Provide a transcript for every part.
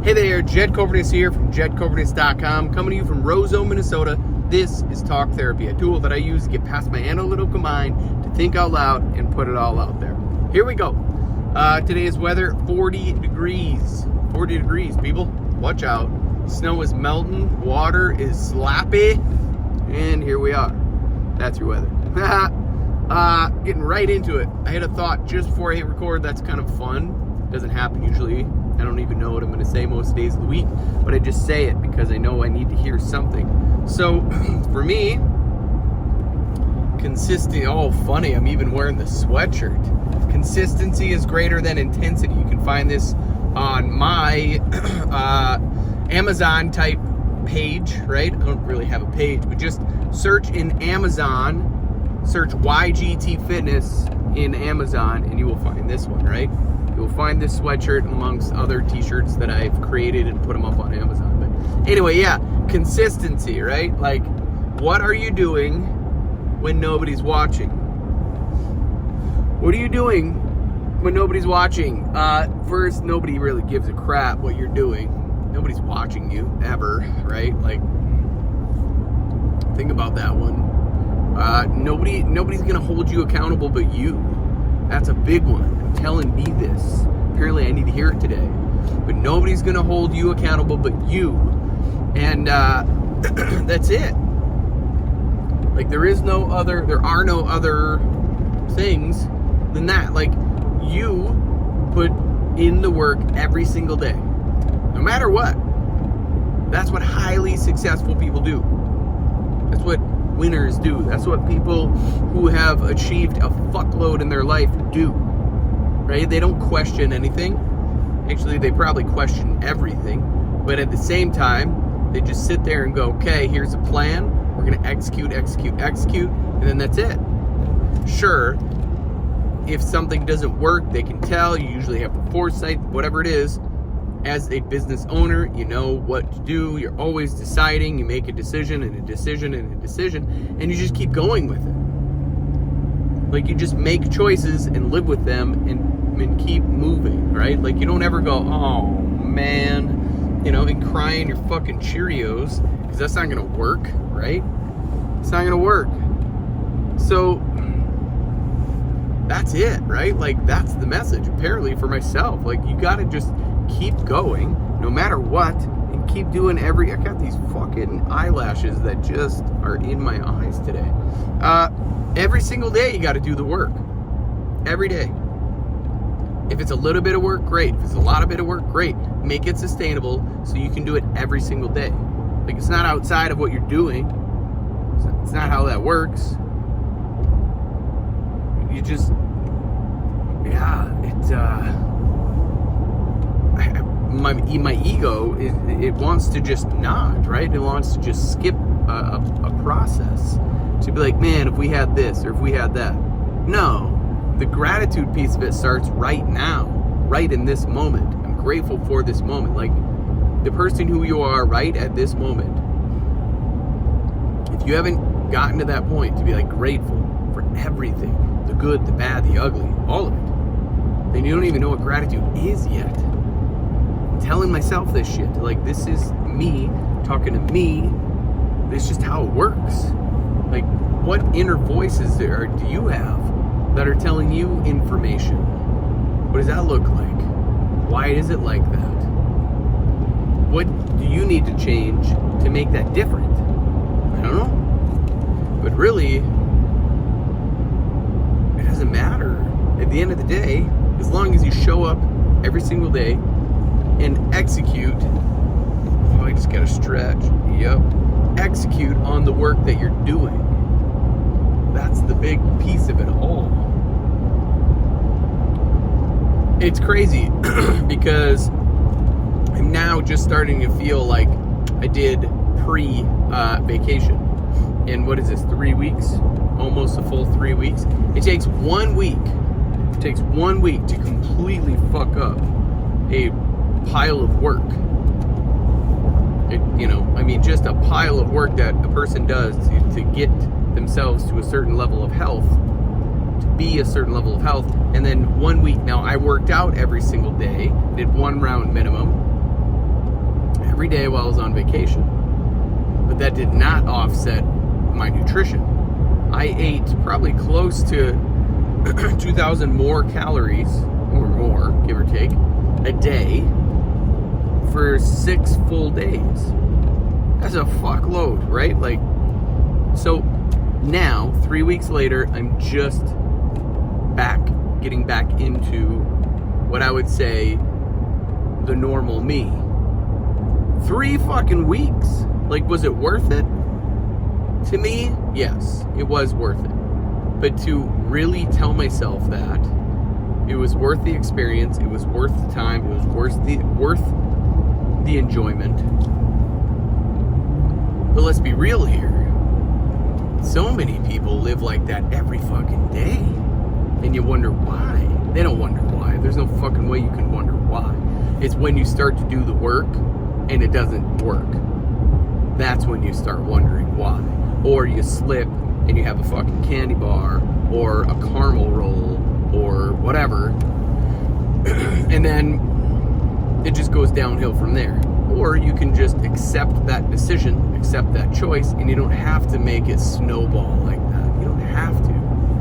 Hey there, Jed Coverness here from JedCoverness.com, coming to you from Roseau, Minnesota. This is Talk Therapy, a tool that I use to get past my analytical mind, to think out loud and put it all out there. Here we go. Today's weather, 40 degrees. 40 degrees, people. Watch out. Snow is melting, water is slappy, and here we are. That's your weather. Getting right into it. I had a thought just before I hit record that's kind of fun. Doesn't happen usually. I don't even know what I'm going to say most days of the week, but I just say it because I know I need to hear something. So, for me, funny, I'm even wearing the sweatshirt. Consistency is greater than intensity. You can find this on my Amazon type page, right? I don't really have a page, but just search in Amazon, search YGT Fitness in Amazon, and you will find this one, right? You'll find this sweatshirt amongst other t-shirts that I've created and put them up on Amazon. But anyway, yeah, consistency, right? Like, what are you doing when nobody's watching? What are you doing when nobody's watching? First, nobody really gives a crap what you're doing. Nobody's watching you, ever, right? Like, think about that one. Nobody's gonna hold you accountable but you. That's a big one. I'm telling me this. Apparently I need to hear it today. But nobody's going to hold you accountable but you. And that's it. Like, there are no other things than that. Like, you put in the work every single day. No matter what. That's what highly successful people do. That's what winners do. That's what people who have achieved a fuckload in their life do, right? They don't question anything. Actually, they probably question everything, but at the same time, they just sit there and go, okay, here's a plan. We're going to execute, and then that's it. Sure, if something doesn't work, they can tell. You usually have the foresight, whatever it is. As a business owner, you know what to do. You're always deciding. You make a decision and a decision and a decision, and you just keep going with it. Like, you just make choices and live with them and keep moving, right? Like, you don't ever go, oh, man, and cry in your fucking Cheerios, because that's not going to work, right? It's not going to work. So, that's it, right? Like, that's the message, apparently, for myself. Like, you got to just keep going no matter what, and keep doing I got these fucking eyelashes that just are in my eyes today. Every single day you got to do the work. Every day. If it's a little bit of work, great. If it's a lot of bit of work, great. Make it sustainable so you can do it every single day. Like, it's not outside of what you're doing. It's not how that works. You just, my ego, it wants to just nod, right? It wants to just skip a process. To be like, man, if we had this or if we had that. No, the gratitude piece of it starts right now, right in this moment. I'm grateful for this moment. Like, the person who you are right at this moment. If you haven't gotten to that point to be like grateful for everything, the good, the bad, the ugly, all of it, then you don't even know what gratitude is yet. Telling myself this shit, like, this is me talking to me. This is just how it works. Like, what inner voices do you have that are telling you information? What does that look like? Why is it like that? What do you need to change to make that different? I don't know. But really, it doesn't matter. At the end of the day, as long as you show up every single day and execute. Oh, I just gotta stretch. Yep. Execute on the work that you're doing. That's the big piece of it all. It's crazy because I'm now just starting to feel like I did pre-vacation. And what is this, 3 weeks? Almost a full 3 weeks. It takes 1 week. It takes 1 week to completely fuck up a pile of work. Just a pile of work that a person does to get themselves to a certain level of health, to be a certain level of health, and then 1 week. Now, I worked out every single day, did 1 round minimum, every day while I was on vacation. But that did not offset my nutrition. I ate probably close to 2,000 more calories, or more, give or take, a day for 6 full days. That's a fuckload, right? Like, so now, 3 weeks later, I'm just getting back into what I would say the normal me. 3 fucking weeks. Like, was it worth it? To me, yes, it was worth it. But to really tell myself that it was worth the experience, it was worth the time, it was worth the enjoyment. But let's be real here. So many people live like that every fucking day. And you wonder why. They don't wonder why. There's no fucking way you can wonder why. It's when you start to do the work and it doesn't work. That's when you start wondering why. Or you slip and you have a fucking candy bar or a caramel roll or whatever. And then it just goes downhill from there. Or you can just accept that decision, accept that choice, and you don't have to make it snowball like that. You don't have to.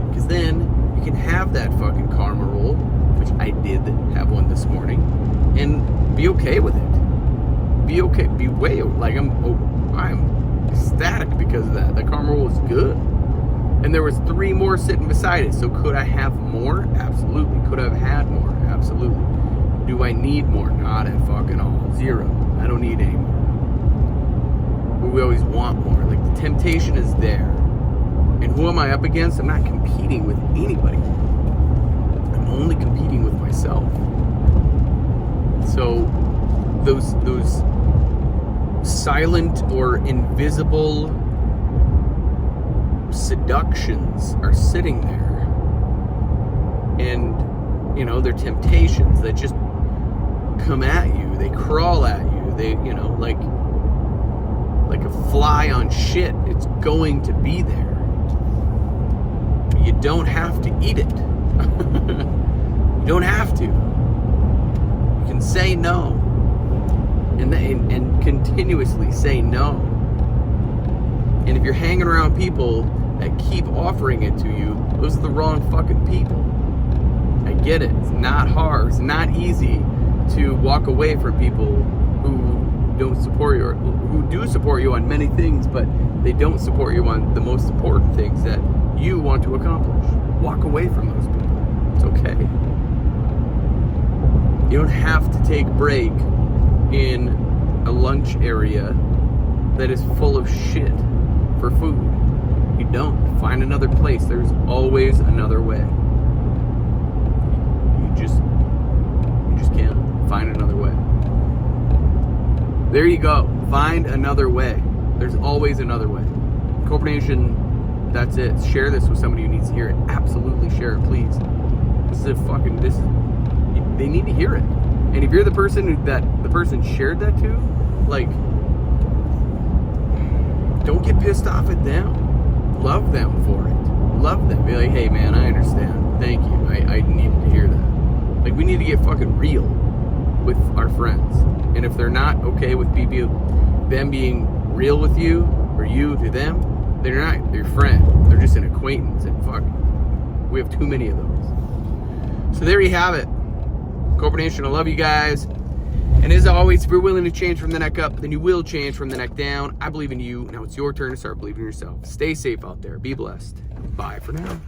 Because then you can have that fucking caramel roll, which I did have one this morning, and be okay with it. Be okay. Be way, like, I'm ecstatic because of that. The caramel roll was good. And there was 3 more sitting beside it. So could I have more? Absolutely. Could I have had more? Absolutely. Do I need more? Not at fucking all. 0. I don't need any more. But we always want more. Like, the temptation is there. And who am I up against? I'm not competing with anybody. I'm only competing with myself. So those silent or invisible seductions are sitting there. And, you know, they're temptations that just come at you. They crawl at you. They, you know, like a fly on shit. It's going to be there. You don't have to eat it. You don't have to. You can say no. And continuously say no. And if you're hanging around people that keep offering it to you, those are the wrong fucking people. I get it. It's not hard. It's not easy to walk away from people who don't support you, or who do support you on many things, but they don't support you on the most important things that you want to accomplish. Walk away from those people. It's okay. You don't have to take break in a lunch area that is full of shit for food. You don't. Find another place. There's always another way. You just can't find another way. There you go. Find another way. There's always another way. Corporate Nation, that's it. Share this with somebody who needs to hear it. Absolutely share it, please. They need to hear it. And if you're the person that the person shared that to, like, don't get pissed off at them. Love them for it. Love them. Be like, hey man, I understand. Thank you. I needed to hear that. Like, we need to get fucking real with our friends. And if they're not okay with them being real with you, or you to them, they're not your friend. They're just an acquaintance. And fuck, we have too many of those. So there you have it. Corporate Nation, I love you guys. And as always, if you're willing to change from the neck up, then you will change from the neck down. I believe in you. Now it's your turn to start believing in yourself. Stay safe out there. Be blessed. Bye for now.